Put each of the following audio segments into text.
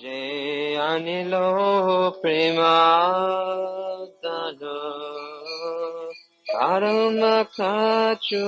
যে আনিল প্রেমাদান পরম কাছো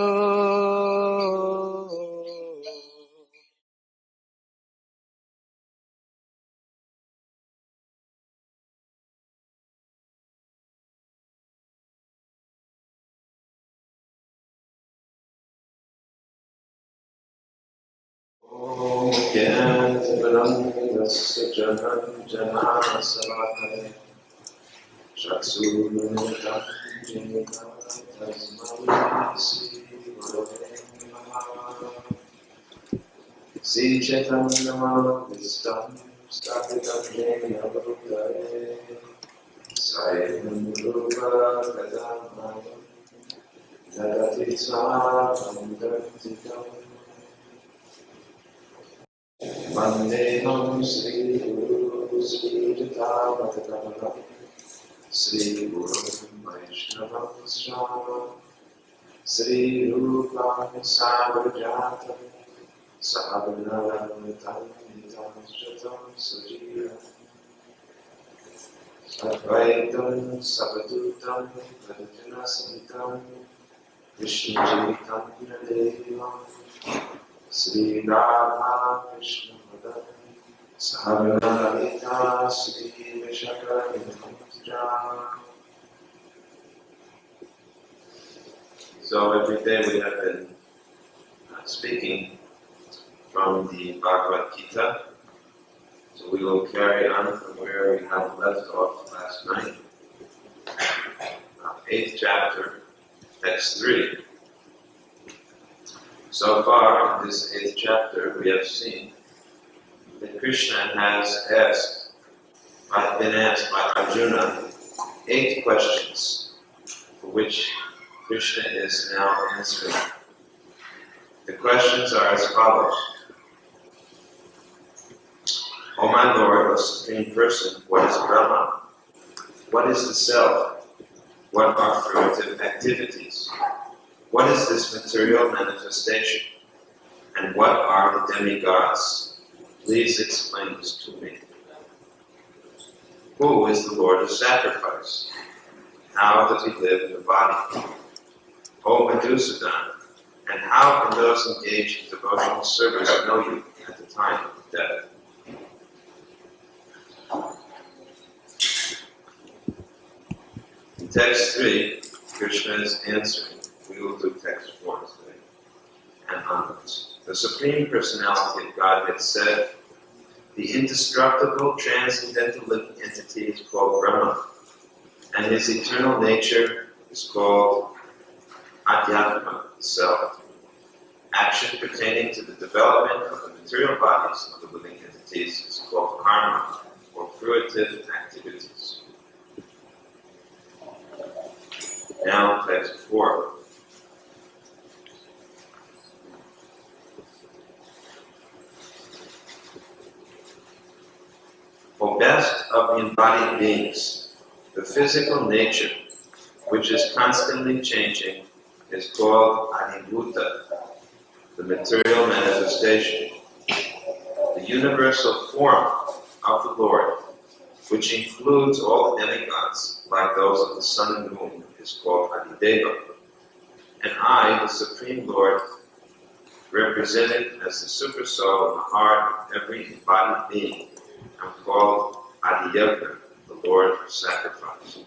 Vandeham Sri Guru Sri Tamal Sri Guru Vaishnava Swami Sri Rupa Savarjata Savanaratam Nitam Sujira Advaitam Savadutam Pradjana Santam Krishna Chaitanya Devam Sri Radha Krishna Madam Saharanita Sri Vishaka So every day we have been speaking from the Bhagavad Gita. So we will carry on from where we have left off last night. 8th chapter, text 3. So far in this 8th chapter we have seen that Krishna has been asked by Arjuna 8 questions for which Krishna is now answering. The questions are as follows. O my Lord, O Supreme Person, what is Brahma? What is the Self? What are fruitive activities? What is this material manifestation? And what are the demigods? Please explain this to me. Who is the Lord of Sacrifice? How does he live in the body? O Madhusudan, and how can those engaged in devotional service know you at the time of death? In text 3, Krishna is answering. We will do text 4 today and onwards. The Supreme Personality of Godhead said, the indestructible, transcendental living entity is called Brahma, and his eternal nature is called Adhyatma, self. Action pertaining to the development of the material bodies of the living entities is called karma, or fruitive activities. Now, text 4. O best of the embodied beings, the physical nature, which is constantly changing, is called Adibhuta, the material manifestation. The universal form of the Lord, which includes all the demigods, like those of the sun and moon, is called Adideva. And I, the Supreme Lord, represented as the super soul in the heart of every embodied being, am called Adiyagna, the Lord of Sacrifice.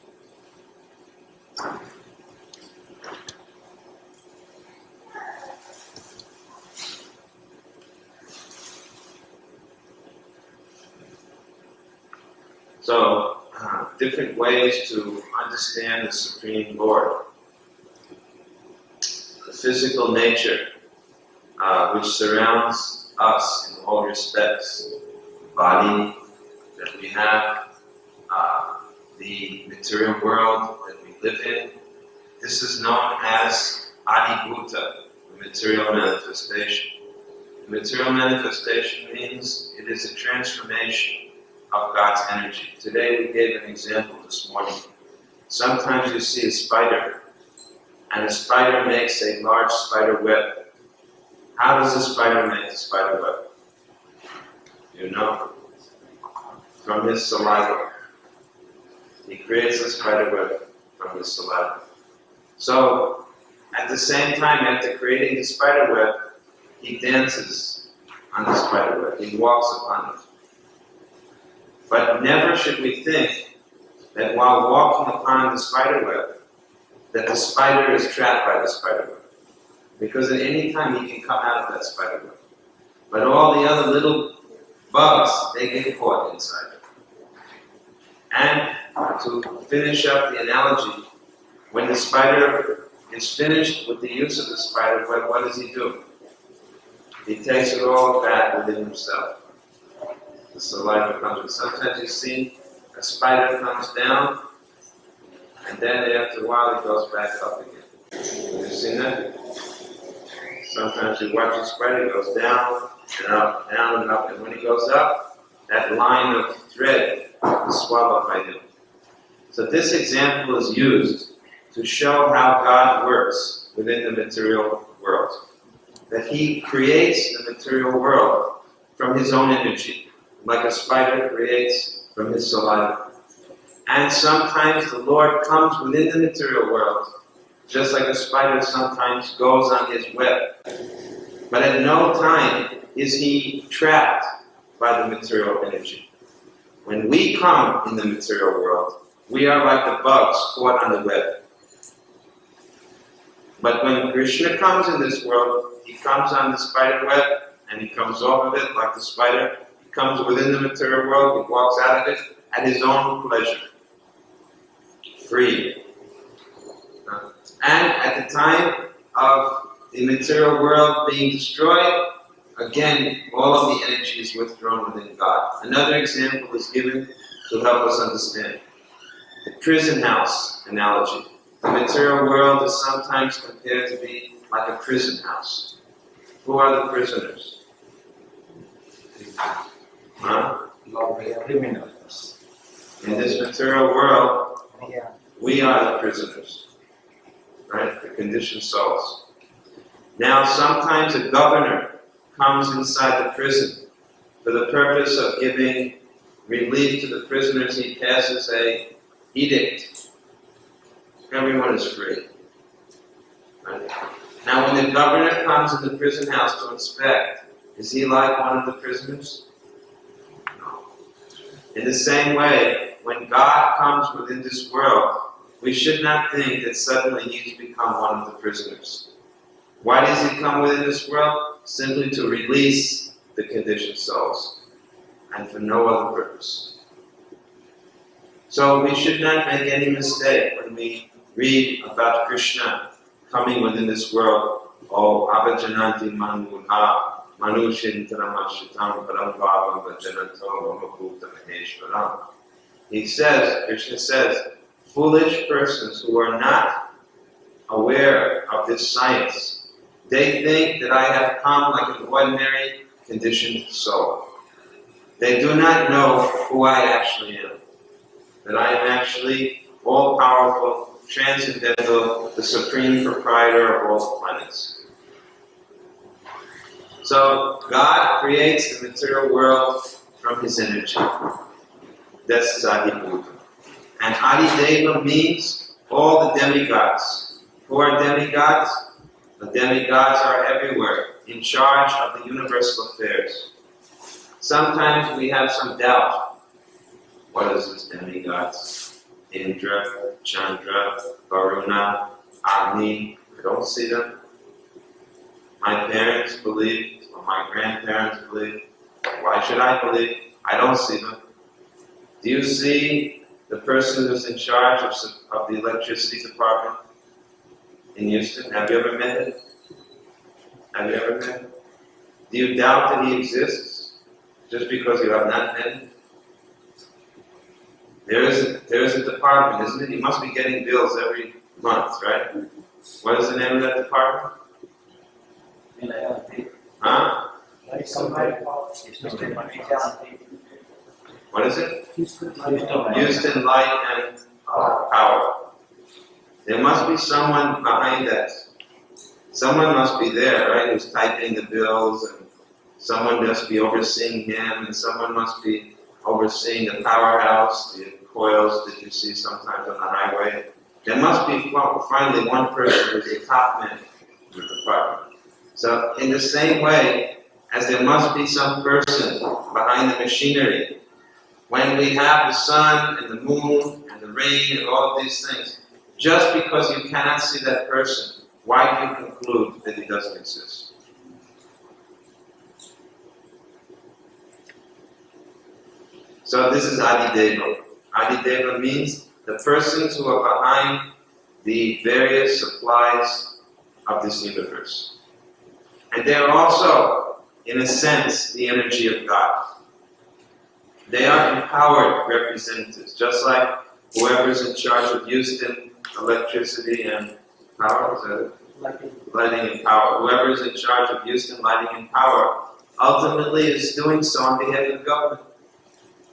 So, different ways to understand the Supreme Lord. The physical nature, which surrounds us in all respects. The body that we have, the material world that we live in. This is known as Adibhuta, the material manifestation. The material manifestation means it is a transformation of God's energy. Today we gave an example this morning. Sometimes you see a spider, and a spider makes a large spider web. How does a spider make a spider web? You know? from his saliva. He creates the spider web from his saliva. So, at the same time, after creating the spider web, he dances on the spider web. He walks upon it. But never should we think that while walking upon the spider web, that the spider is trapped by the spider web. Because at any time he can come out of that spider web. But all the other little bugs, they get caught inside it. And to finish up the analogy, when the spider is finished with the use of the spider web, what does he do? He takes it all back within himself. The saliva comes in. Sometimes you see a spider comes down, and then after a while it goes back up again. Have you seen that? Sometimes you watch a spider, it goes down and up, down and up, and when it goes up, that line of thread is swallowed by him. So this example is used to show how God works within the material world. That he creates the material world from his own energy, like a spider creates from his saliva. And sometimes the Lord comes within the material world, just like a spider sometimes goes on his web. But at no time is he trapped by the material energy. When we come in the material world, we are like the bugs caught on the web. But when Krishna comes in this world, he comes on the spider web and he comes off of it like the spider. He comes within the material world, he walks out of it at his own pleasure. Free. And at the time of the material world being destroyed, again, all of the energy is withdrawn within God. Another example is given to help us understand. The prison house analogy. The material world is sometimes compared to be like a prison house. Who are the prisoners? Huh? Criminals. In this material world, we are the prisoners. Right? The conditioned souls. Now, sometimes a governor comes inside the prison for the purpose of giving relief to the prisoners. He passes an edict. Everyone is free. Right? Now, when the governor comes in the prison house to inspect, is he like one of the prisoners? No. In the same way, when God comes within this world, we should not think that suddenly he's become one of the prisoners. Why does he come within this world? Simply to release the conditioned souls, and for no other purpose. So we should not make any mistake when we read about Krishna coming within this world. Oh, Abhajananti Manmudha Manushintaramashtam Parambhavam Vajananto Vamabhuta Maheshwaram. He says, Krishna says, foolish persons who are not aware of this science, they think that I have come like an ordinary conditioned soul. They do not know who I actually am. That I am actually all-powerful, transcendental, the supreme proprietor of all planets. So, God creates the material world from his energy. This is Adibhuta. And Adideva means all the demigods. Who are demigods? The demigods are everywhere, in charge of the universal affairs. Sometimes we have some doubt. What is this demigods? Indra, Chandra, Varuna, Agni. I don't see them. My parents believed, or my grandparents believed. Why should I believe? I don't see them. Do you see the person who's in charge of the electricity department in Houston? Have you ever met him? Have you ever met him? Do you doubt that he exists just because you have not met him? There is a department, isn't it? He must be getting bills every month, right? What is the name of that department? Huh? What is it? Houston Light and Power. There must be someone behind that. Someone must be there, right, who's typing the bills, and someone must be overseeing him, and someone must be overseeing the powerhouse, the coils that you see sometimes on the highway. There must be finally one person who's the top man in the department. So in the same way, as there must be some person behind the machinery, when we have the sun and the moon and the rain and all of these things, just because you cannot see that person, why do you conclude that he doesn't exist? So this is Adideva. Adideva means the persons who are behind the various supplies of this universe. And they are also, in a sense, the energy of God. They are empowered representatives, just like whoever's in charge of Houston, electricity and power, is that it? Lighting and power. Whoever is in charge of Houston Lighting and Power ultimately is doing so on behalf of the government.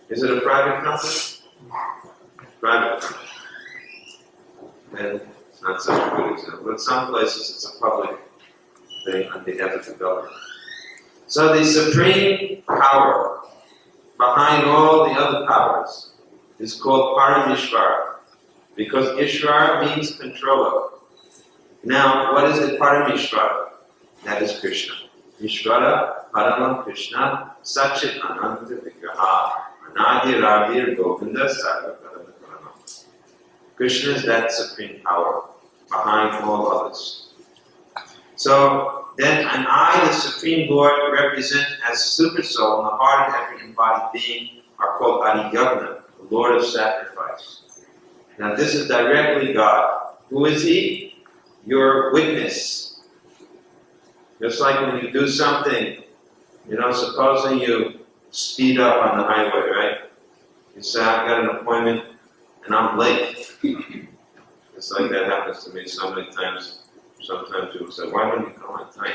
Is it a private company? Private company. And it's not such a good example. But some places it's a public thing on behalf of the government. So the supreme power behind all the other powers is called Paramishvara, because Ishvara means controller. Now, what is the Paramishvara? That is Krishna. Ishvara, Tamal Krishna, Satchit Ananta Vigraha, Anadi Radir Govinda Sarva Paramakaranam. Krishna is that supreme power behind all others. So, then an I, the Supreme Lord, represent as Super Soul in the heart of every embodied being, are called Adiyagna, the Lord of Sacrifice. Now this is directly God. Who is He? Your witness. Just like when you do something, supposing you speed up on the highway, right? You say, I've got an appointment and I'm late. It's like that happens to me so many times. Sometimes people say, why don't you come on time?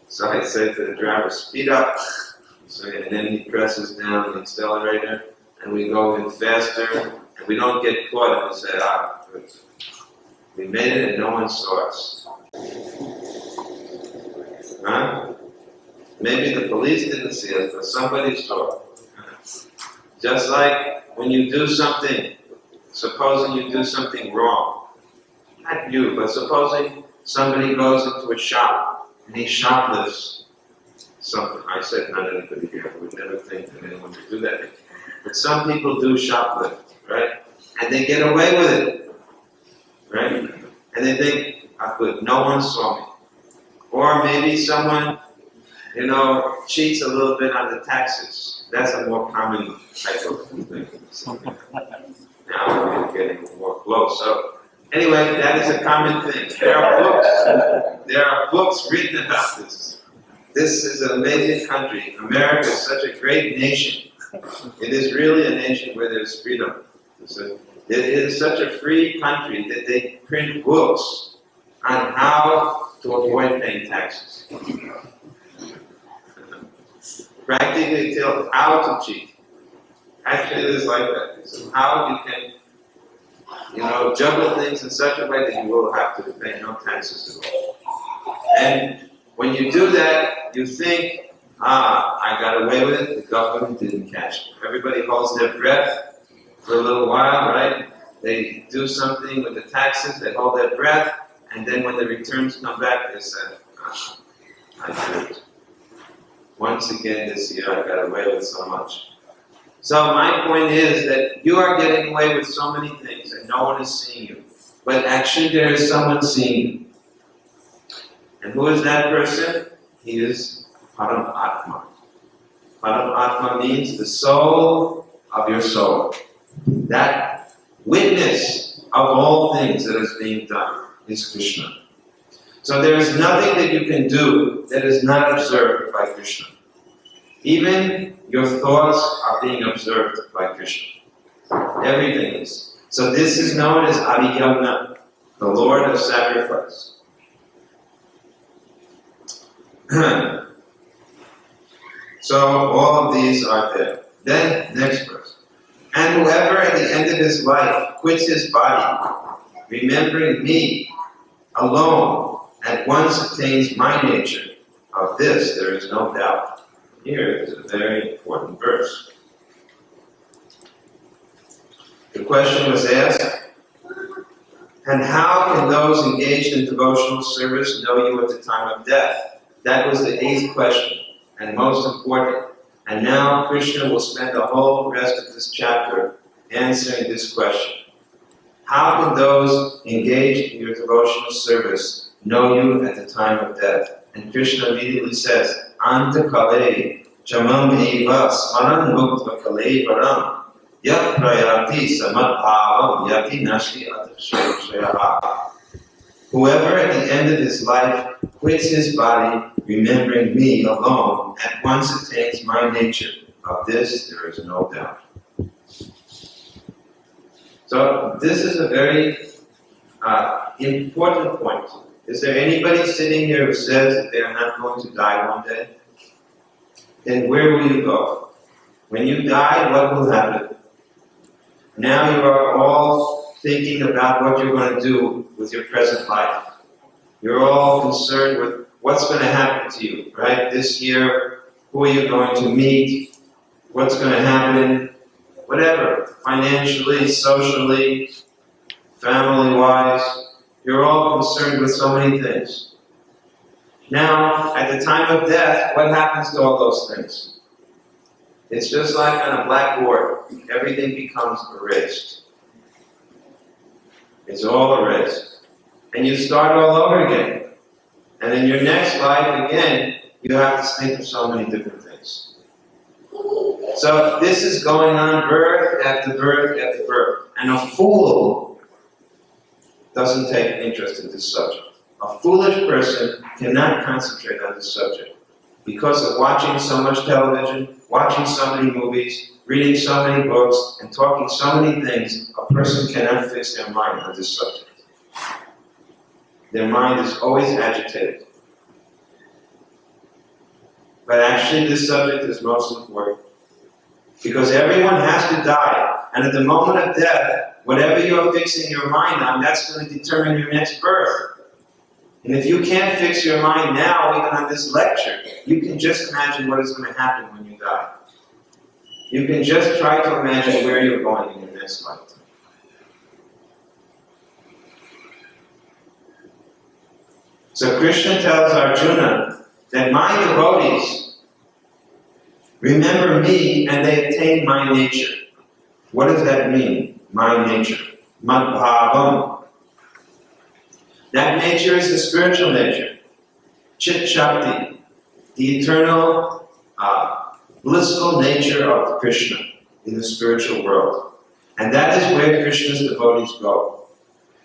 So I say to the driver, speed up. So, and then he presses down the accelerator, and we go in faster, and we don't get caught, and we say, good. We made it and no one saw us. Huh? Maybe the police didn't see us, but somebody saw it. Just like when you do something, supposing you do something wrong, not you, but supposing somebody goes into a shop and he shoplifts something. I said not anybody here. I would never think that anyone would do that. But some people do shoplift, right? And they get away with it, right? And they think, good, no one saw me. Or maybe someone, cheats a little bit on the taxes. That's a more common type of thing. Now we're getting more close. So, anyway, that is a common thing. There are books written about this. This is an amazing country. America is such a great nation. It is really a nation where there's freedom. It is such a free country that they print books on how to avoid paying taxes. Practically tell how to cheat. Actually, it is like that. So how you can juggle things in such a way that you will have to pay no taxes at all. And when you do that, you think, I got away with it, the government didn't catch me. Everybody holds their breath for a little while, right? They do something with the taxes, they hold their breath, and then when the returns come back, they say, I did it. Once again this year, I got away with so much. So my point is that you are getting away with so many things and no one is seeing you. But actually there is someone seeing you. And who is that person? He is Param Atma. Param Atma means the soul of your soul. That witness of all things that is being done is Krishna. So there is nothing that you can do that is not observed by Krishna. Even your thoughts are being observed by Krishna. Everything is. So this is known as Adiyagna, the Lord of Sacrifice. So all of these are there. Then, next verse. And whoever at the end of his life quits his body, remembering me alone, at once attains my nature. Of this there is no doubt. here is a very important verse. The question was asked, and how can those engaged in devotional service know you at the time of death? That was the 8th question, and most important. And now Krishna will spend the whole rest of this chapter answering this question. How can those engaged in your devotional service know you at the time of death? And Krishna immediately says, Anta kale chamam eva smaran mukta kale varam yat prayati samat bhavam yati nashti atashraya. Whoever at the end of his life quits his body, remembering me alone, at once attains my nature. Of this there is no doubt. So this is a very important point. Is there anybody sitting here who says that they are not going to die one day? Then where will you go? When you die, what will happen? Now you are all thinking about what you're going to do with your present life. You're all concerned with what's going to happen to you, right? This year, who are you going to meet? What's going to happen? Whatever, financially, socially, family-wise, you're all concerned with so many things. Now, at the time of death, what happens to all those things? It's just like on a blackboard. Everything becomes erased. It's all erased. And you start all over again. And in your next life, again, you have to think of so many different things. So this is going on birth after birth after birth. And a fool doesn't take interest in this subject. A foolish person cannot concentrate on this subject because of watching so much television, watching so many movies, reading so many books, and talking so many things. A person cannot fix their mind on this subject. Their mind is always agitated. But actually this subject is most important. Because everyone has to die. And at the moment of death, whatever you're fixing your mind on, that's going to determine your next birth. And if you can't fix your mind now, even on this lecture, you can just imagine what is going to happen when you die. You can just try to imagine where you're going in your next lifetime. So Krishna tells Arjuna that my devotees remember me and they attain my nature. What does that mean? My nature. Madbhavam. That nature is the spiritual nature. Chit Shakti. The eternal, blissful nature of Krishna in the spiritual world. And that is where Krishna's devotees go.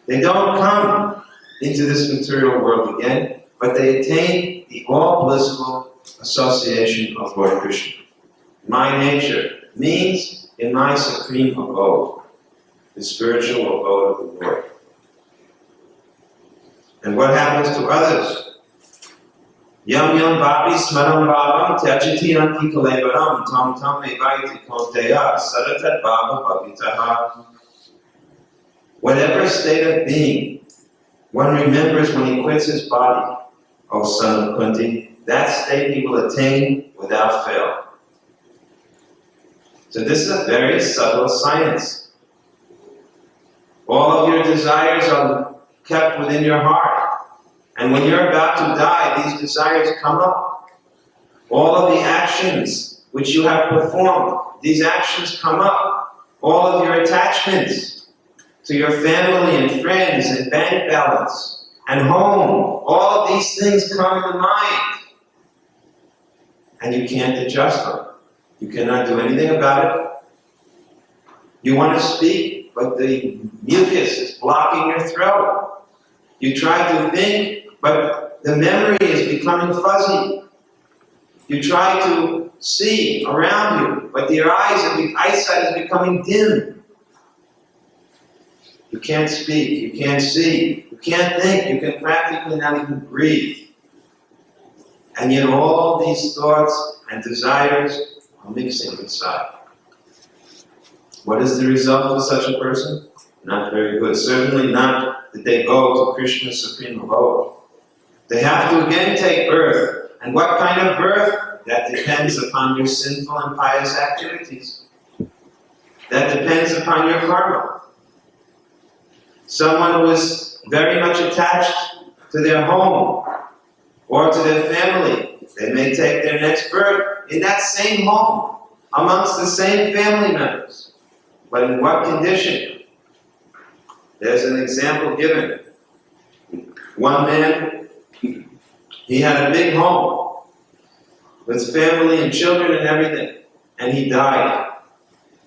They don't come into this material world again, but they attain the all-blissful association of Lord Krishna. My nature means in my supreme abode, the spiritual abode of the Lord. And what happens to others? Yam yam bhavi smaram bhavam tyajiti anti kalevaram tam tam evaiti konteya saratat bhava bhavitaha. Whatever state of being one remembers when he quits his body, O son of Kunti, that state he will attain without fail. So this is a very subtle science. All of your desires are kept within your heart. And when you're about to die, these desires come up. All of the actions which you have performed, these actions come up. All of your attachments to your family and friends and bank balance and home, all of these things come in the mind. And you can't adjust them. You cannot do anything about it. You want to speak, but the mucus is blocking your throat. You try to think, but the memory is becoming fuzzy. You try to see around you, but your eyesight is becoming dim. You can't speak, you can't see, you can't think, you can practically not even breathe. And yet all these thoughts and desires are mixing inside. What is the result of such a person? Not very good. Certainly not that they go to Krishna's supreme abode. They have to again take birth And what kind of birth? That depends upon your sinful and pious activities. That depends upon your karma. Someone who is very much attached to their home or to their family, they may take their next birth in that same home, amongst the same family members. But in what condition? There's an example given. One man, he had a big home with family and children and everything, and he died.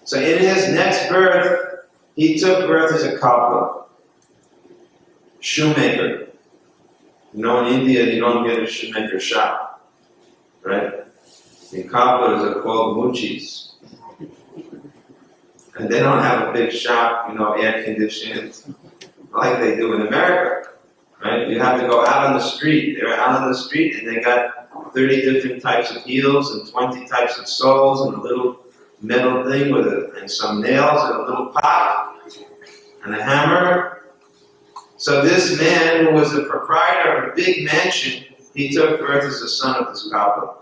So in his next birth, he took birth as a cobbler, shoemaker. You know, in India, you don't get a shoemaker shop, right? The cobblers are called muchis. And they don't have a big shop, you know, air conditioned, like they do in America, right? You have to go out on the street. They're out on the street and they got 30 different types of heels and 20 types of soles and a little metal thing with and some nails and a little pot and a hammer. So this man, who was the proprietor of a big mansion, he took birth as the son of this cobbler.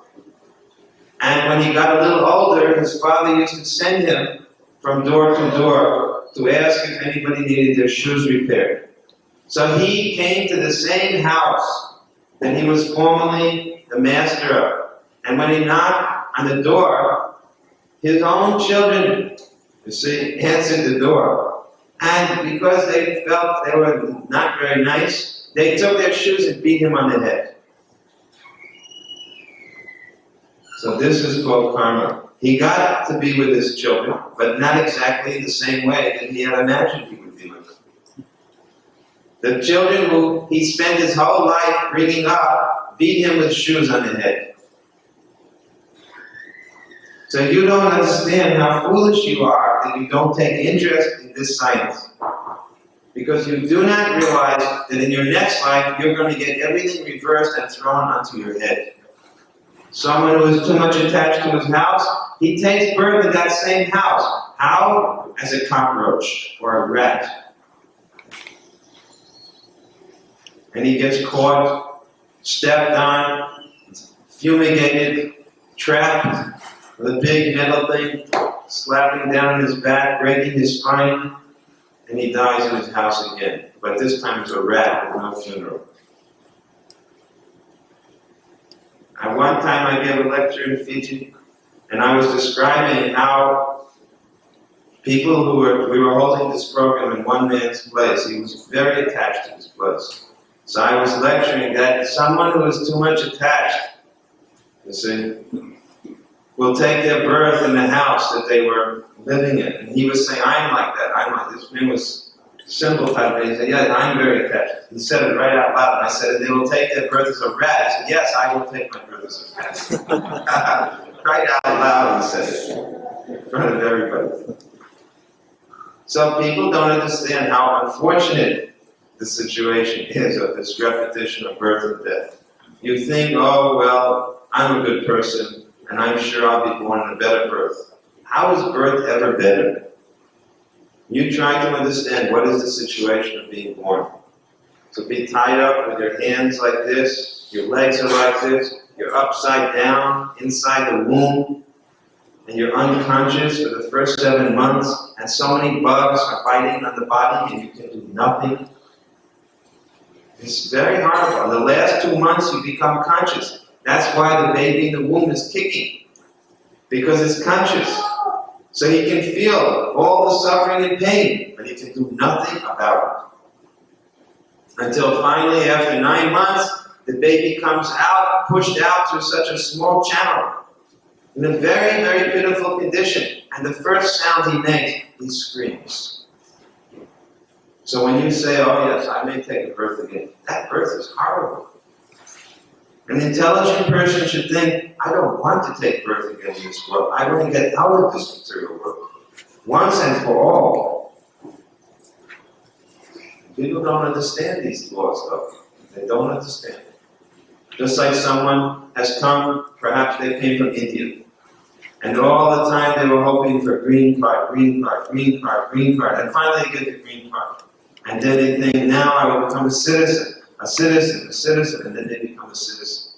And when he got a little older, his father used to send him from door to door to ask if anybody needed their shoes repaired. So he came to the same house that he was formerly the master of. And when he knocked on the door, his own children, you see, answered the door. And because they felt they were not very nice, they took their shoes and beat him on the head. So this is called karma. He got to be with his children, but not exactly the same way that he had imagined he would be with them. The children who he spent his whole life bringing up beat him with shoes on the head. So you don't understand how foolish you are that you don't take interest in this science. Because you do not realize that in your next life, you're going to get everything reversed and thrown onto your head. Someone who is too much attached to his house, he takes birth in that same house. How? As a cockroach or a rat. And he gets caught, stepped on, fumigated, trapped with a big metal thing, slapping down his back, breaking his spine, and he dies in his house again. But this time it's a rat with no funeral. At one time I gave a lecture in Fiji, and I was describing how we were holding this program in one man's place. He was very attached to his place. So I was lecturing that someone who is too much attached, you see, will take their birth in the house that they were living in. And he was saying, I'm like that. This man was simple type of, he said, yes, I'm very attached. He said it right out loud. And I said, they will take their birth as a rat. He said, yes, I will take my birth as a rat. Right out loud, he said it. In front of everybody. So people don't understand how unfortunate the situation is of this repetition of birth and death. You think, oh, well, I'm a good person, and I'm sure I'll be born in a better birth. How is birth ever better? You try to understand what is the situation of being born. To be tied up with your hands like this, your legs are like this, you're upside down inside the womb, and you're unconscious for the first 7 months, and so many bugs are biting on the body and you can do nothing. It's very horrible. In the last 2 months you become conscious. That's why the baby in the womb is kicking, because it's conscious. So he can feel all the suffering and pain, but he can do nothing about it. Until finally, after 9 months, the baby comes out, pushed out through such a small channel, in a very, very pitiful condition. And the first sound he makes, he screams. So when you say, oh yes, I may take a birth again, that birth is horrible. An intelligent person should think, I don't want to take birth again in this world. I want to get out of this material world, once and for all. People don't understand these laws, though. They don't understand. Just like someone has come, perhaps they came from India, and all the time they were hoping for green card, green card, green card, green card, and finally they get the green card. And then they think, now I will become a citizen, and then they become a citizen.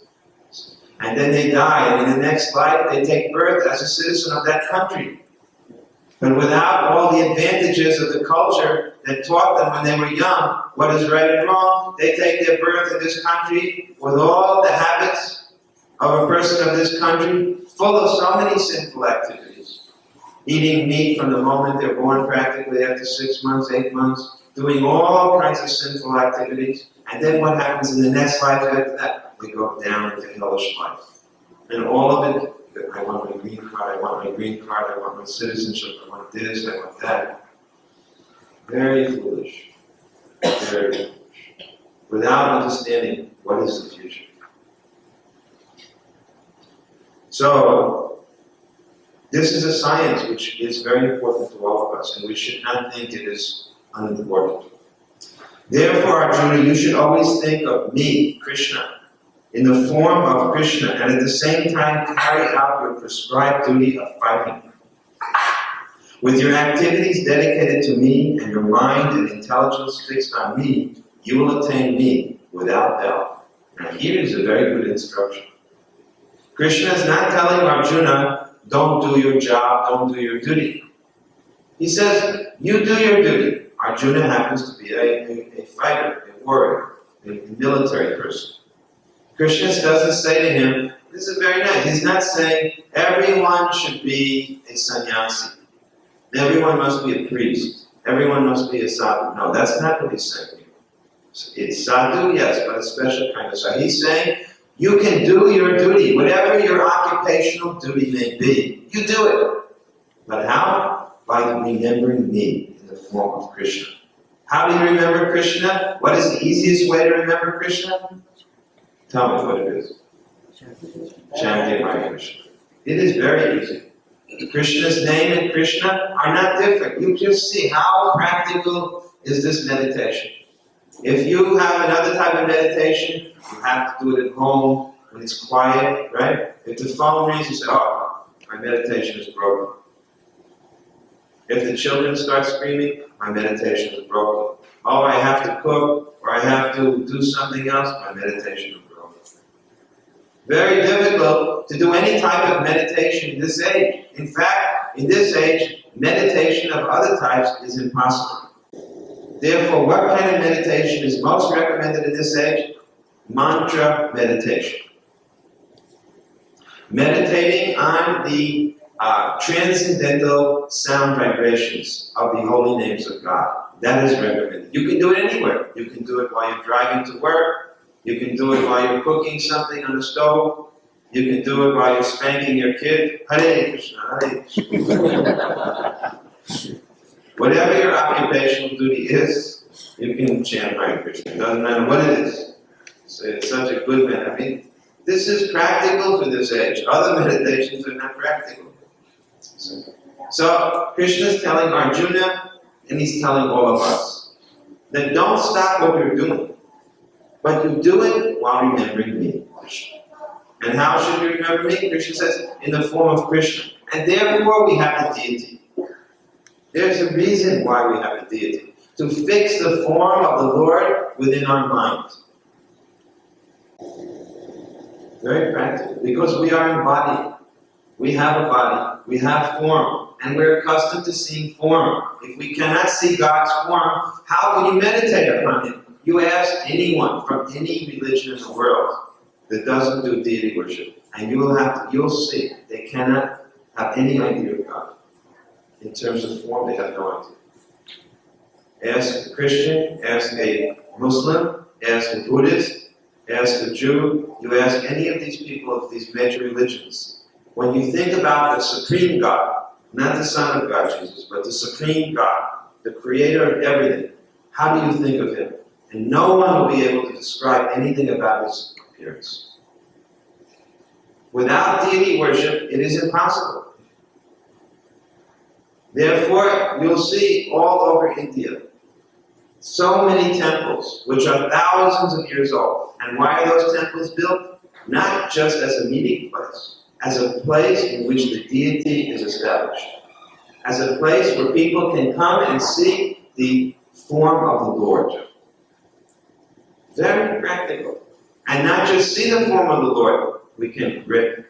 and then they die, and in the next life they take birth as a citizen of that country. But without all the advantages of the culture that taught them when they were young what is right and wrong, they take their birth in this country with all the habits of a person of this country, full of so many sinful activities. Eating meat from the moment they're born, practically after 6 months, 8 months, doing all kinds of sinful activities. And then what happens in the next life after that? They go down into hellish life. And all of it, I want my green card, I want my green card, I want my citizenship, I want this, I want that. Very foolish. Very foolish. Without understanding what is the future. So, this is a science which is very important to all of us, and we should not think it is unimportant. Therefore, Arjuna, you should always think of me, Krishna, in the form of Krishna, and at the same time carry out your prescribed duty of fighting. With your activities dedicated to me and your mind and intelligence fixed on me, you will attain me without doubt. Now here is a very good instruction. Krishna is not telling Arjuna, don't do your job, don't do your duty. He says, you do your duty. Arjuna happens to be a fighter, a warrior, a military person. Krishna doesn't say to him, this is very nice. He's not saying everyone should be a sannyasi. Everyone must be a priest. Everyone must be a sadhu. No, that's not what he's saying. It's sadhu, yes, but a special kind of sadhu. He's saying, you can do your duty, whatever your occupational duty may be. You do it. But how? By remembering me in the form of Krishna. How do you remember Krishna? What is the easiest way to remember Krishna? Tell me what it is. Chanting Hare Krishna. It is very easy. Krishna's name and Krishna are not different. You just see how practical is this meditation. If you have another type of meditation, you have to do it at home when it's quiet, right? If the phone rings, you say, oh, my meditation is broken. If the children start screaming, my meditation is broken. Oh, I have to cook, or I have to do something else, my meditation is broken. Very difficult to do any type of meditation in this age. In fact, in this age, meditation of other types is impossible. Therefore, what kind of meditation is most recommended in this age? Mantra meditation. Meditating on the transcendental sound vibrations of the holy names of God. That is recommended. You can do it anywhere. You can do it while you're driving to work. You can do it while you're cooking something on the stove. You can do it while you're spanking your kid. Hare Krishna, Hare Krishna. Whatever your occupational duty is, you can chant Hare Krishna. It doesn't matter what it is. So it's such a good man. I mean, this is practical for this age. Other meditations are not practical. So Krishna is telling Arjuna, and he's telling all of us, that don't stop what you're doing, but you do it while remembering me, Krishna. And how should we remember me? Krishna says, in the form of Krishna. And therefore we have the deity. There's a reason why we have the deity. To fix the form of the Lord within our mind. Very practical. Because we are embodied. We have a body. We have form. And we're accustomed to seeing form. If we cannot see God's form, how can you meditate upon Him? You ask anyone from any religion in the world that doesn't do deity worship, and you'll see they cannot have any idea of God. In terms of form, they have no idea. Ask a Christian, ask a Muslim, ask a Buddhist, ask a Jew, you ask any of these people of these major religions. When you think about the Supreme God, not the Son of God, Jesus, but the Supreme God, the Creator of everything, how do you think of Him? And no one will be able to describe anything about His appearance. Without deity worship, it is impossible. Therefore, you'll see all over India so many temples, which are thousands of years old. And why are those temples built? Not just as a meeting place, as a place in which the deity is established. As a place where people can come and see the form of the Lord. Very practical. And not just see the form of the Lord, we can bathe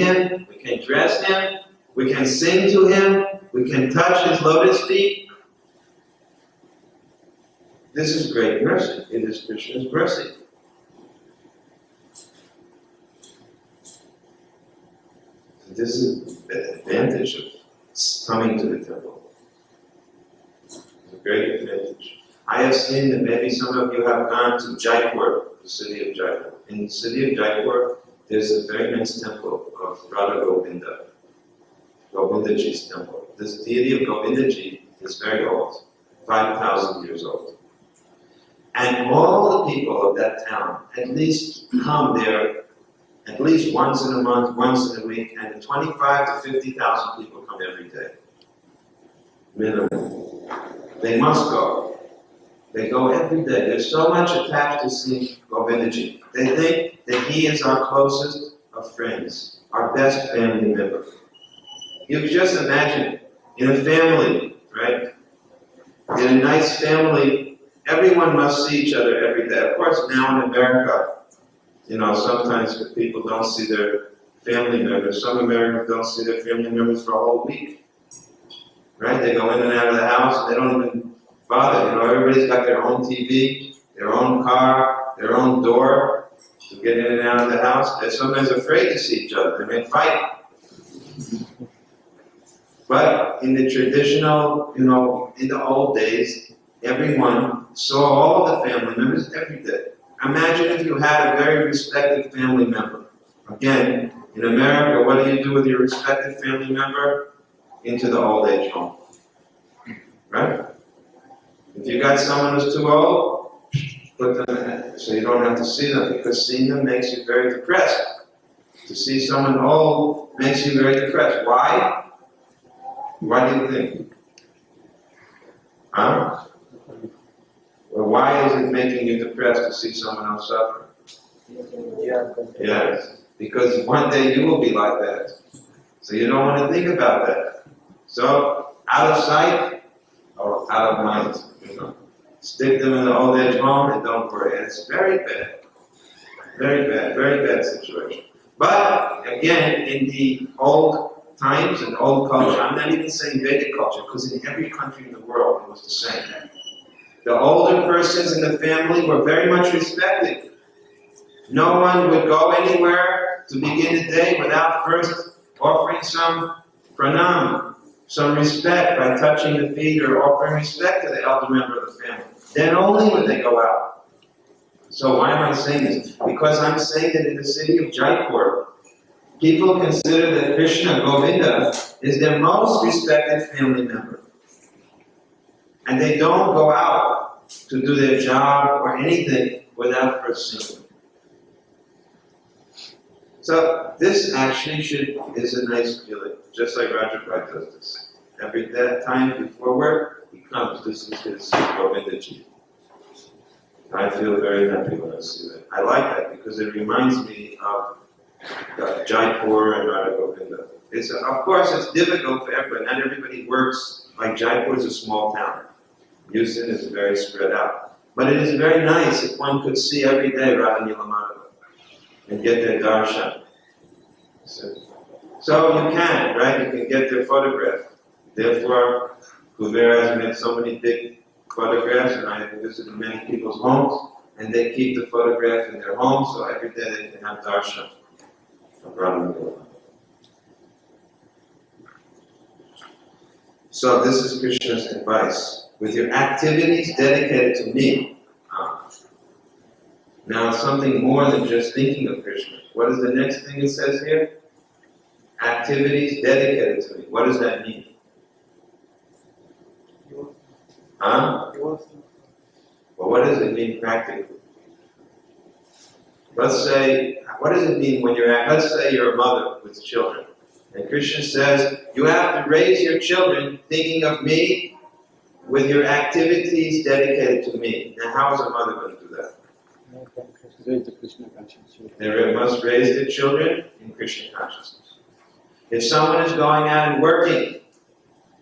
him, we can dress him, we can sing to him, we can touch his lotus feet. This is great mercy. It is Krishna's mercy. This is the advantage of coming to the temple. It's a great advantage. I have seen that maybe some of you have gone to Jaipur, the city of Jaipur. In the city of Jaipur, there's a very nice temple of Radha Govinda, Govindaji's temple. This deity of Govindaji is very old, 5,000 years old. And all the people of that town at least come there at least once in a month, once in a week, and 25 to 50,000 people come every day. Minimum. They must go. They go every day. They're so much attached to seeing Govindaji. They think that he is our closest of friends, our best family member. You can just imagine, in a family, right? In a nice family, everyone must see each other every day. Of course, now in America, sometimes people don't see their family members. Some Americans don't see their family members for a whole week. Right? They go in and out of the house and they don't even bother. Everybody's got their own TV, their own car, their own door to get in and out of the house. They're sometimes afraid to see each other. They may fight. But in the traditional, in the old days, everyone saw all of the family members every day. Imagine if you had a very respected family member. Again, in America, what do you do with your respected family member? Into the old age home. Right? If you got someone who's too old, put them in, so you don't have to see them, because seeing them makes you very depressed. To see someone old makes you very depressed. Why? Why do you think? Huh? Well, why is it making you depressed to see someone else suffer? Yes, because one day you will be like that. So you don't want to think about that. So, out of sight or out of mind. Stick them in the old age home and don't worry. And it's very bad. Very bad situation. But, again, in the old times and old culture, I'm not even saying Vedic culture, because in every country in the world it was the same. The older persons in the family were very much respected. No one would go anywhere to begin the day without first offering some pranam, some respect by touching the feet or offering respect to the elder member of the family. Then only would they go out. So why am I saying this? Because I'm saying that in the city of Jaipur, people consider that Krishna, Govinda, is their most respected family member. And they don't go out to do their job or anything without first seeing them. So this actually is a nice feeling, just like Rajapai does this. Every time before work, he comes. This is his Govindaji. I feel very happy when I see that. I like that because it reminds me of Jaipur and Radha Govinda. Of course, it's difficult for everybody. Not everybody works. Like Jaipur is a small town. Houston is very spread out. But it is very nice if one could see every day Radha Nilamadava and get their darshan. So you can, right? You can get their photograph. Therefore, Kubera has made so many big photographs, and I have visited many people's homes, and they keep the photograph in their homes, so every day they can have darshan of Radha Nilamadava. So this is Krishna's advice. With your activities dedicated to me. Now something more than just thinking of Krishna. What is the next thing it says here? Activities dedicated to me. What does that mean? Huh? Well, what does it mean practically? Let's say, what does it mean when let's say you're a mother with children. And Krishna says, you have to raise your children thinking of me with your activities dedicated to me. Now, how is a mother going to do that? Raise the Krishna consciousness. They must raise their children in Krishna consciousness. If someone is going out and working,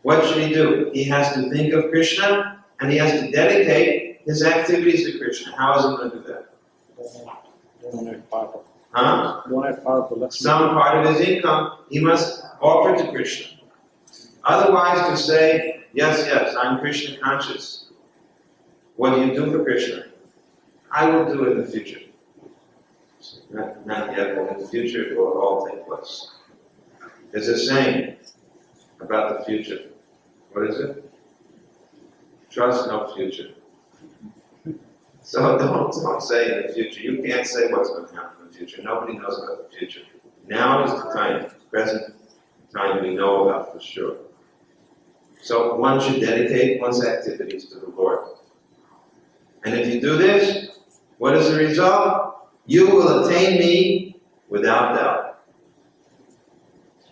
what should he do? He has to think of Krishna, and he has to dedicate his activities to Krishna. How is he going to do that? Huh? Don't have part of the Lakshmi. Some part of his income he must offer to Krishna. Otherwise, to say, yes, I'm Krishna conscious. What do you do for Krishna? I will do it in the future. Not yet, but in the future it will all take place. There's a saying about the future. What is it? Trust no future. So don't say in the future. You can't say what's going to happen in the future. Nobody knows about the future. Now is the time, present time we know about for sure. So one should dedicate one's activities to the Lord. And if you do this, what is the result? You will attain me without doubt.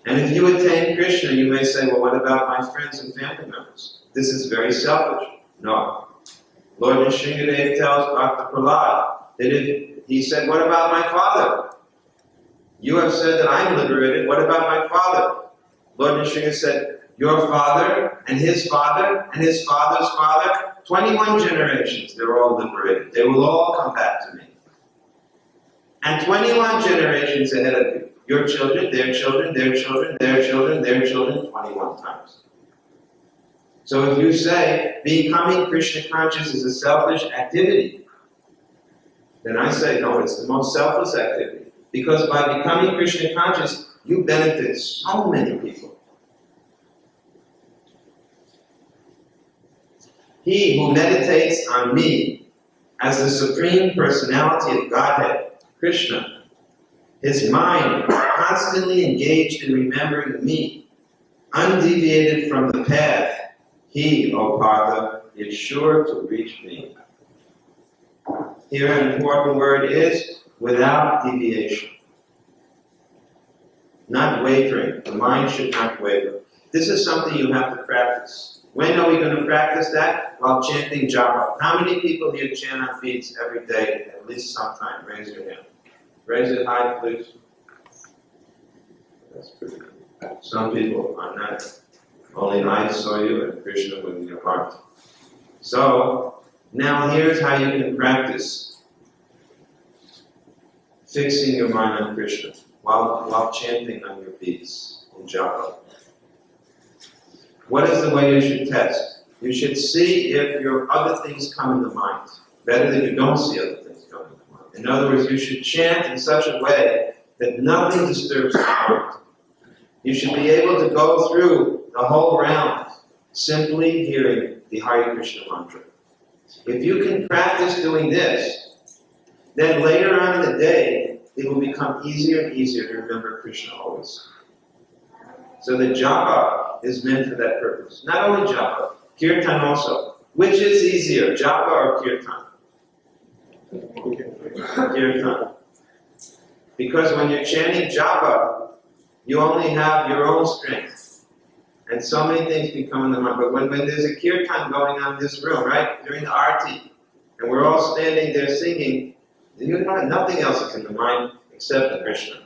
And if you attain Krishna, you may say, well, what about my friends and family members? This is very selfish. No. Lord Nishingadev tells Bhakti Prahlad that he said, what about my father? You have said that I'm liberated. What about my father? Lord Nishingadev said, your father and his father and his father's father, 21 generations, they're all liberated. They will all come back to me. And 21 generations ahead of you. Your children, their children, their children, their children, their children, 21 times. So if you say becoming Krishna conscious is a selfish activity, then I say no, it's the most selfless activity. Because by becoming Krishna conscious, you benefit so many people. He who meditates on me as the Supreme Personality of Godhead, Krishna, his mind constantly engaged in remembering me, undeviated from the path, he, O Partha, is sure to reach me. Here an important word is without deviation. Not wavering. The mind should not waver. This is something you have to practice. When are we going to practice that? While chanting japa. How many people here chant on beats every day, at least sometime? Raise your hand. Raise it high, please. That's pretty good. Some people are not. Only I saw you and Krishna within your heart. So, now here's how you can practice fixing your mind on Krishna while chanting on your beats in japa. What is the way you should test? You should see if your other things come in the mind. Better that you don't see other things come in the mind. In other words, you should chant in such a way that nothing disturbs the mind. You should be able to go through the whole round simply hearing the Hare Krishna mantra. If you can practice doing this, then later on in the day, it will become easier and easier to remember Krishna always. So the japa is meant for that purpose. Not only japa, kirtan also. Which is easier, japa or kirtan? Kirtan. Because when you're chanting japa, you only have your own strength. And so many things can come in the mind. But when there's a kirtan going on in this room, right, during the arti, and we're all standing there singing, you know, nothing else is in the mind except Krishna.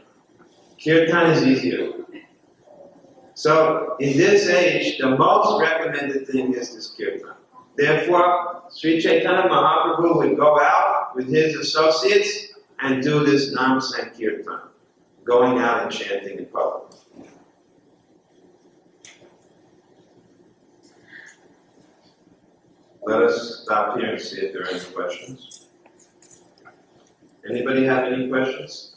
Kirtan is easier. So, in this age, the most recommended thing is this kirtan. Therefore, Sri Chaitanya Mahaprabhu would go out with his associates and do this Nam Sankirtan, going out and chanting in public. Let us stop here and see if there are any questions. Anybody have any questions?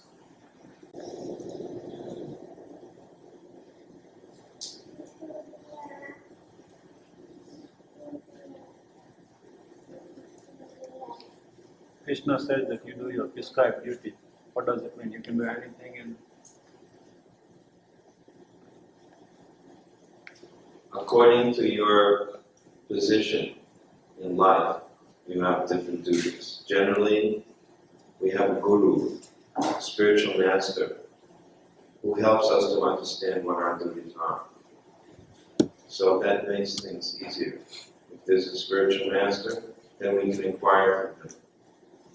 Krishna said that you do your prescribed duty. What does it mean? You can do anything and According to your position in life, you have different duties. Generally, we have a guru, a spiritual master, who helps us to understand what our duties are. So that makes things easier. If there's a spiritual master, then we can inquire from him,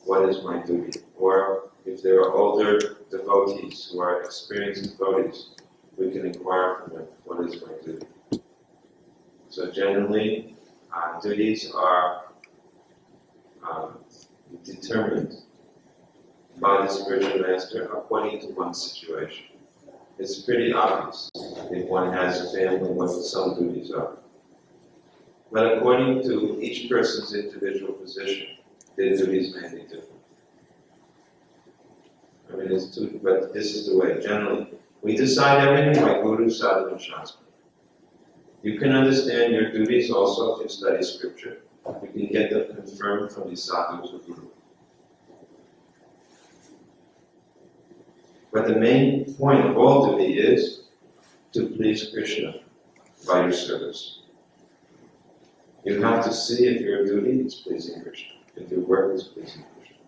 what is my duty? Or if there are older devotees who are experienced devotees, we can inquire from them, what is my duty? So generally, duties are determined by the spiritual master according to one's situation. It's pretty obvious if one has a family what some duties are. But according to each person's individual position, their duties may be different. I mean, it's too, but this is the way. Generally, we decide everything by Guru, Sadhu, and Shastra. You can understand your duties also if you study scripture. You can get them confirmed from the Sadhus or Guru. But the main point of all duty is to please Krishna by your service. You have to see if your duty is pleasing Krishna, if your work is pleasing Krishna.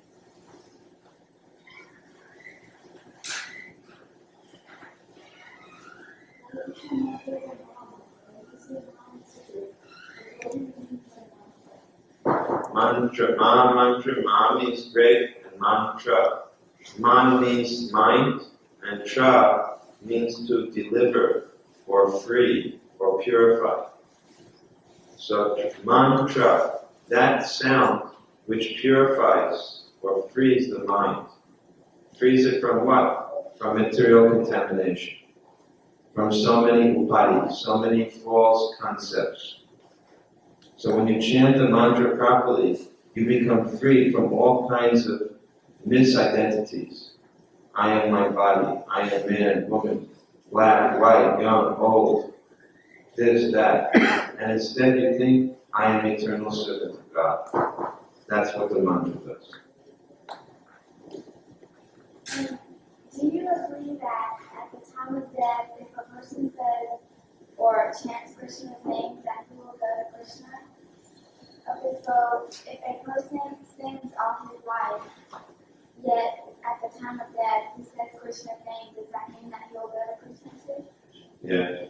Mantra, ma means great, and mantra. Man means mind, and tra means to deliver, or free, or purify. So mantra, that sound which purifies or frees the mind. Frees it from what? From material contamination. From so many upadis, so many false concepts. So when you chant the mantra properly, you become free from all kinds of misidentities. I am my body, I am man, woman, black, white, young, old, this, that. And instead you think, I am eternal servant of God. That's what the mantra does. Do you agree that at the time of death, if a person says or chants Krishna's name, that he will go to Krishna? Okay, so if a person sins all his life, yet at the time of death he says Krishna's name, does that mean that he will go to Krishna too? Yeah.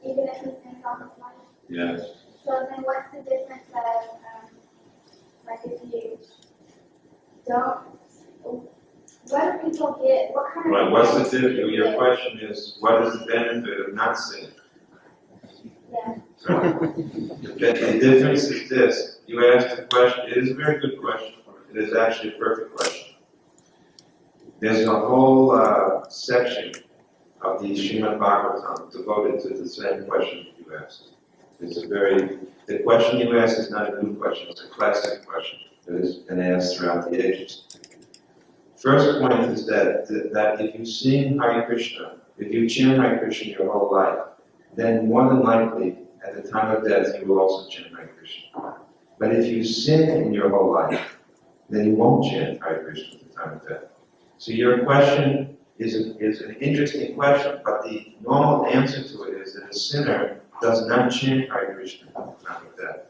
Even if he sins all his life? Yes. So then what's the difference of, like if you don't, what do people get, what kind of... Right, what's the difference? Your question is, what is the benefit of not sinning? Yeah. The difference is this. You asked a question. It is a very good question. It is actually a perfect question. There's a whole section of the Srimad Bhagavatam devoted to the same question you asked. The question you asked is not a new question. It's a classic question that has been asked throughout the ages. First point is that if you sing Hare Krishna, if you chant Hare Krishna your whole life, then more than likely, at the time of death, you will also chant Hare Krishna. But if you sin in your whole life, then you won't chant Hare Krishna at the time of death. So your question is an interesting question, but the normal answer to it is that a sinner does not chant Hare Krishna at the time of death.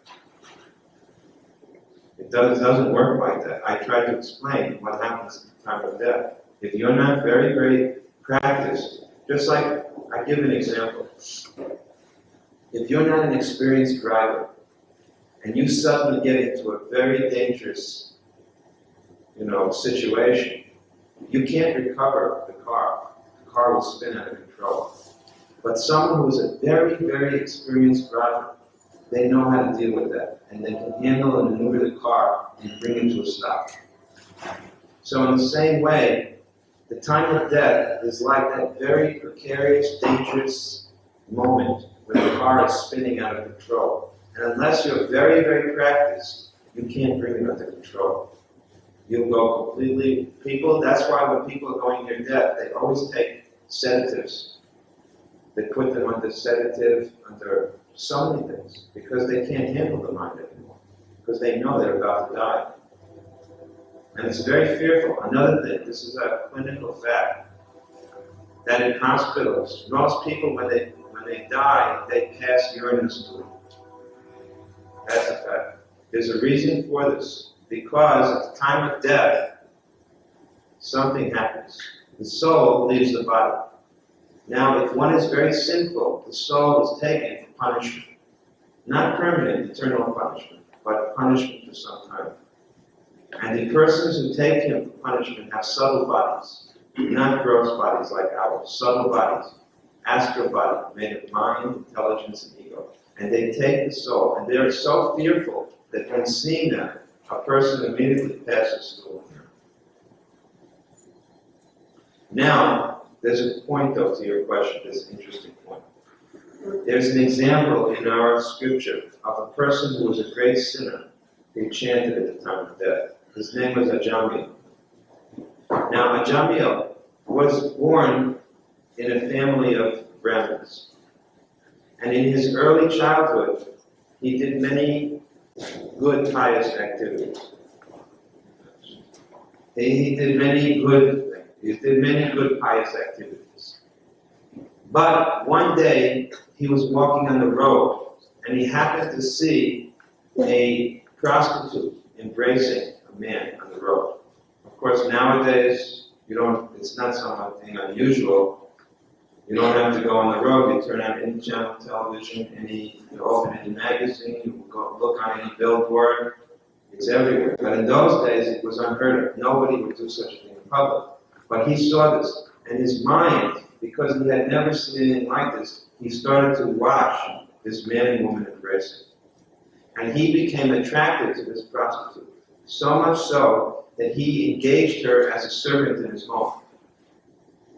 It doesn't work like that. I tried to explain what happens at the time of death. If you're not very, very practiced, just like, I give an example. If you're not an experienced driver, and you suddenly get into a very dangerous, situation, you can't recover the car. The car will spin out of control. But someone who is a very, very experienced driver, they know how to deal with that, and they can handle and maneuver the car and bring it to a stop. So in the same way, the time of death is like that very precarious, dangerous moment where the car is spinning out of control. And unless you're very, very practiced, you can't bring it under control. You'll go completely, that's why when people are going near death, they always take sedatives. They put them under sedative, under so many things, because they can't handle the mind anymore. Because they know they're about to die. And it's very fearful. Another thing, this is a clinical fact, that in hospitals, most people when they die, they pass urinous fluid. That's a fact. There's a reason for this. Because at the time of death, something happens. The soul leaves the body. Now, if one is very sinful, the soul is taken for punishment. Not permanent, eternal punishment, but punishment for some time. And the persons who take him for punishment have subtle bodies, not gross bodies like ours, subtle bodies, astral body, made of mind, intelligence, and ego. And they take the soul, and they are so fearful that when seeing them, a person immediately passes through them. Now, there's a point though to your question, this interesting point. There's an example in our scripture of a person who was a great sinner who chanted at the time of death. His name was Ajamil. Now, Ajamil was born in a family of Brahmins. And in his early childhood, he did many good, pious activities. He did many good, pious activities. But one day, he was walking on the road, and he happened to see a prostitute embracing a man on the road. Of course, nowadays, it's not something unusual. You don't have to go on the road. You turn on any channel television, you open any magazine, you go look on any billboard. It's everywhere. But in those days, it was unheard of. Nobody would do such a thing in public. But he saw this, and his mind, because he had never seen anything like this, he started to watch this man and woman embracing. And he became attracted to this prostitute. So much so that he engaged her as a servant in his home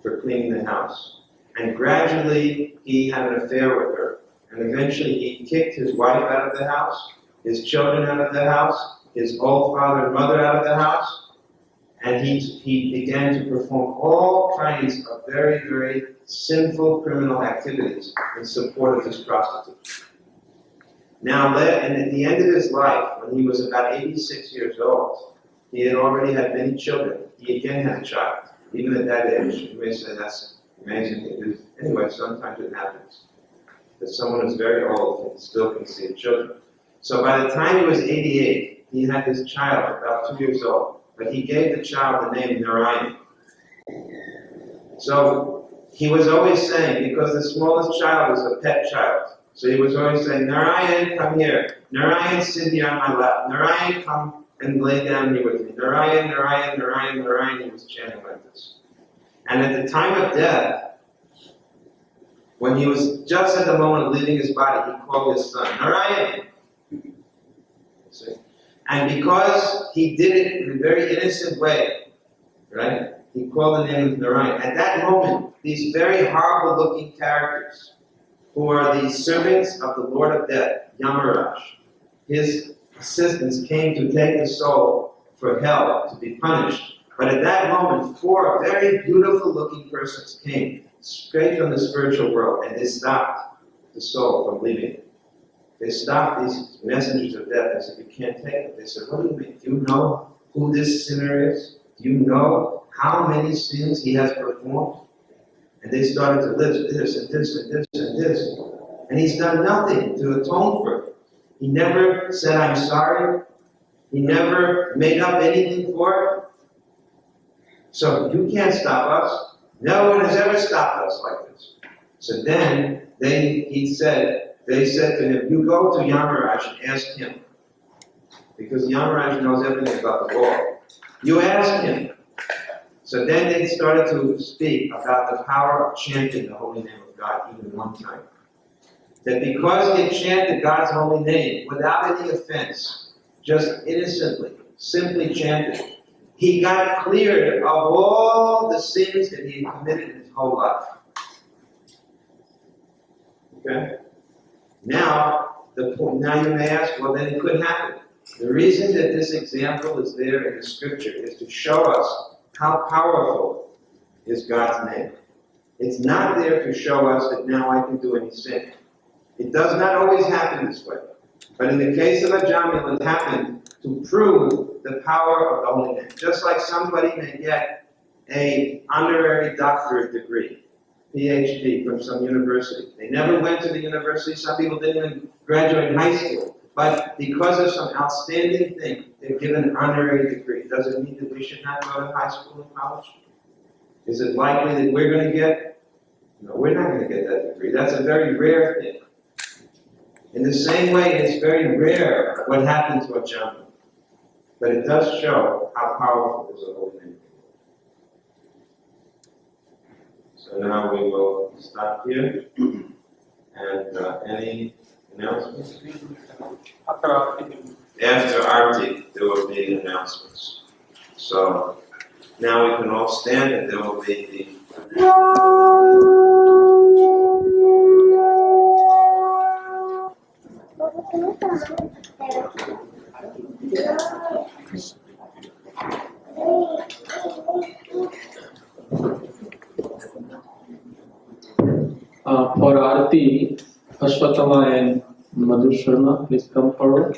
for cleaning the house. And gradually, he had an affair with her. And eventually, he kicked his wife out of the house, his children out of the house, his old father and mother out of the house. And he began to perform all kinds of very, very sinful criminal activities in support of this prostitute. Now, and at the end of his life, when he was about 86 years old, he had already had many children. He again had a child, even at that age. You may say that's amazing. Anyway, sometimes it happens that someone is very old and still conceive children. So by the time he was 88, he had this child, about 2 years old. But he gave the child the name Narayan. So he was always saying, because the smallest child was a pet child, so he was always saying, Narayan, come here. Narayan, sit here on my lap. Narayan, come and lay down here with me. Narayan, Narayan, Narayan, Narayan. He was chanting like this. And at the time of death, when he was just at the moment of leaving his body, he called his son, Narayan. See? And because he did it in a very innocent way, right? He called the name of Narayan. At that moment, these very horrible-looking characters, who are the servants of the Lord of Death, Yamaraj, his assistants came to take the soul for hell to be punished. But at that moment, 4 very beautiful-looking persons came straight from the spiritual world, and they stopped the soul from leaving it. They stopped these messengers of death and said, you can't take it. They said, what do you mean? Do you know who this sinner is? Do you know how many sins he has performed? And they started to list this and this and this and this. And he's done nothing to atone for it. He never said, I'm sorry. He never made up anything for it. So you can't stop us. No one has ever stopped us like this. So then they said to him, you go to Yamaraj and ask him. Because Yamaraj knows everything about the law. You ask him. So then they started to speak about the power of chanting the holy name of God even one time. That because he chanted God's holy name without any offense, just innocently, simply chanted, he got cleared of all the sins that he had committed in his whole life. Okay? Now you may ask, well then it could happen. The reason that this example is there in the scripture is to show us how powerful is God's name. It's not there to show us that now I can do any sin. It does not always happen this way. But in the case of Ajamil, it happened to prove the power of the holy name. Just like somebody may get an honorary doctorate degree, PhD, from some university. They never went to the university. Some people didn't even graduate high school. But because of some outstanding thing, they're given an honorary degree. Does it mean that we should not go to high school and college? Is it likely that we're going to get? No, we're not going to get that degree. That's a very rare thing. In the same way, it's very rare what happened to Ajamil. But it does show how powerful is the holy name. So now we will stop here. And any announcements? After Arti, there will be announcements. So Now we can all stand and there will be the for Arati, Ashwatthama and Madhu Sharma, please come forward.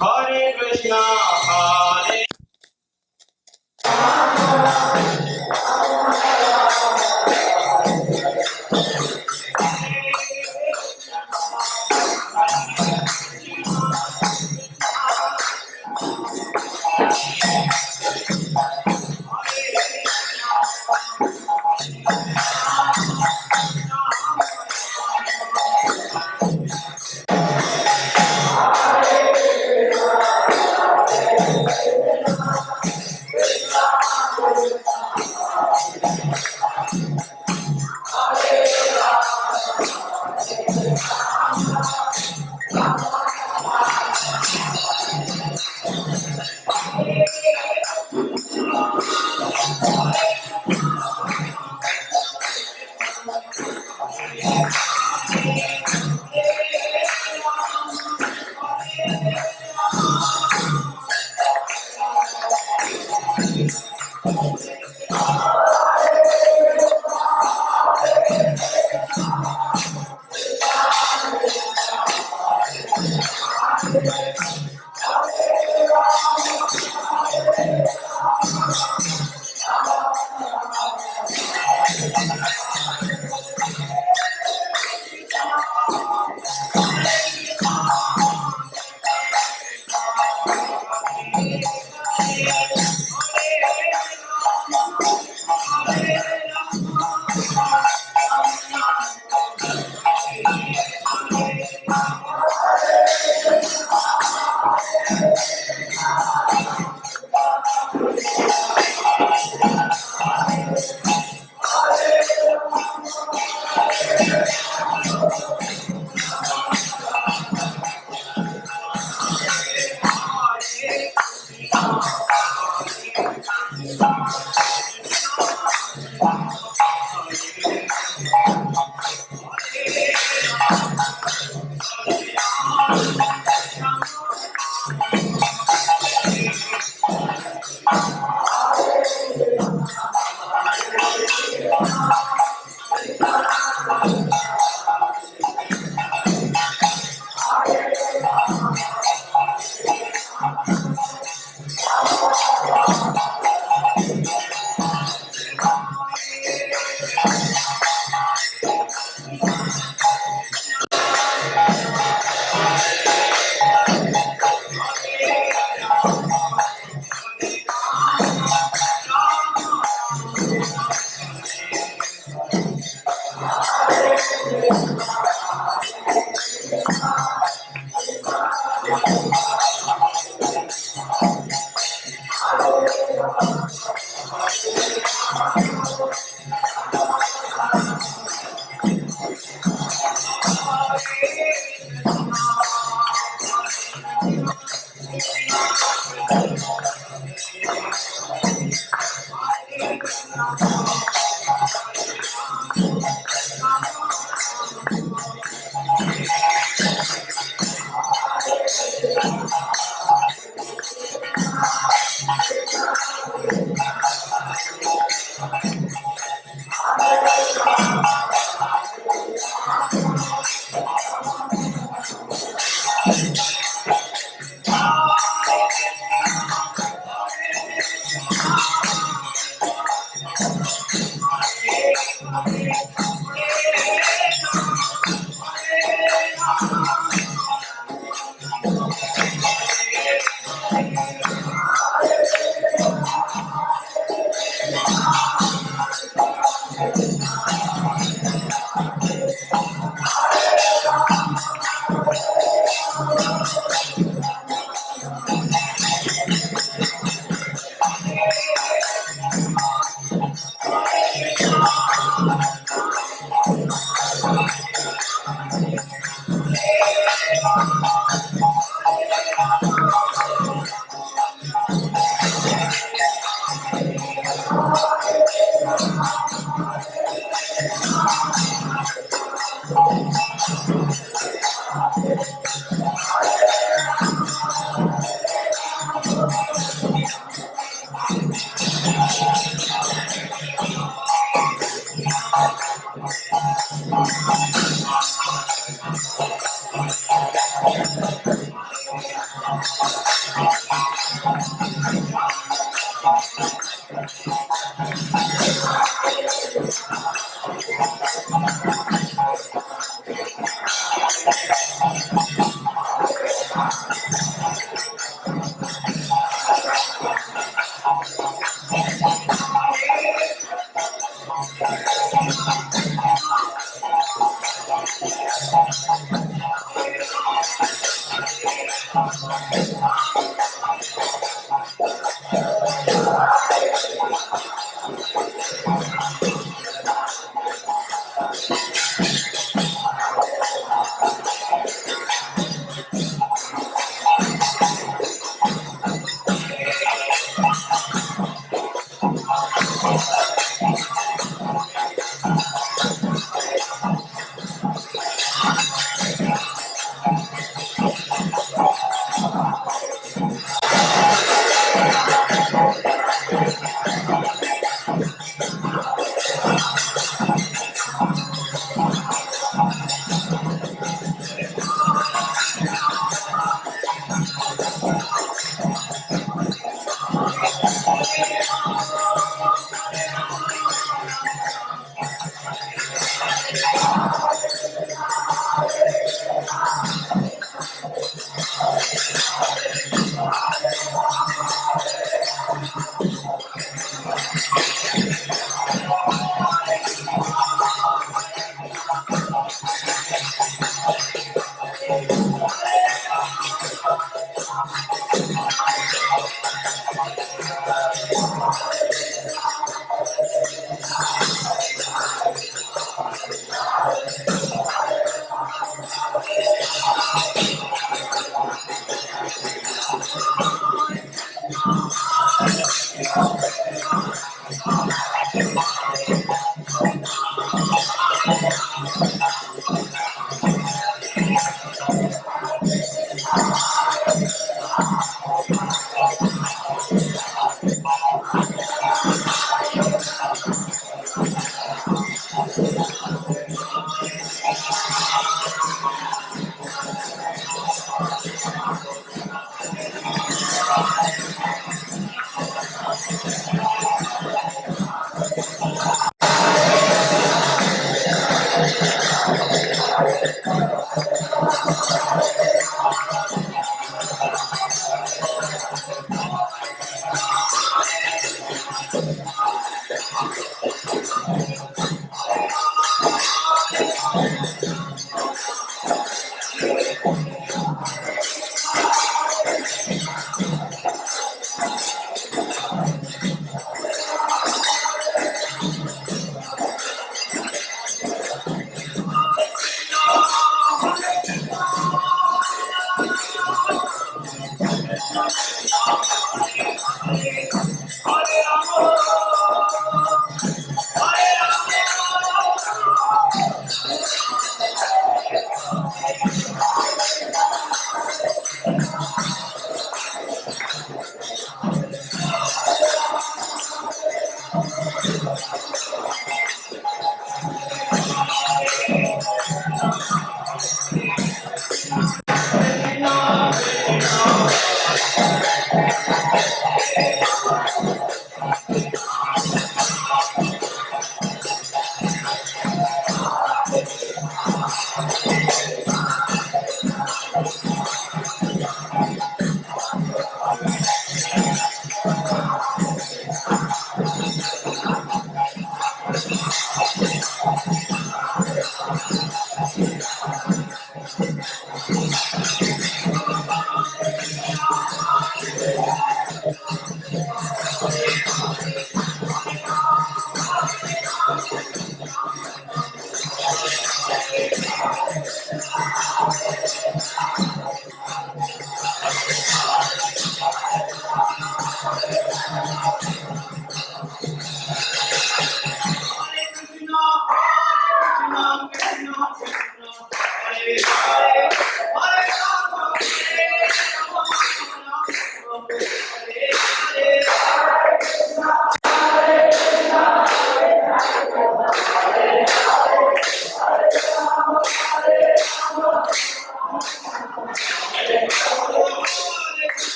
Hare Krishna, Hare Hare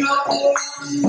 Krishna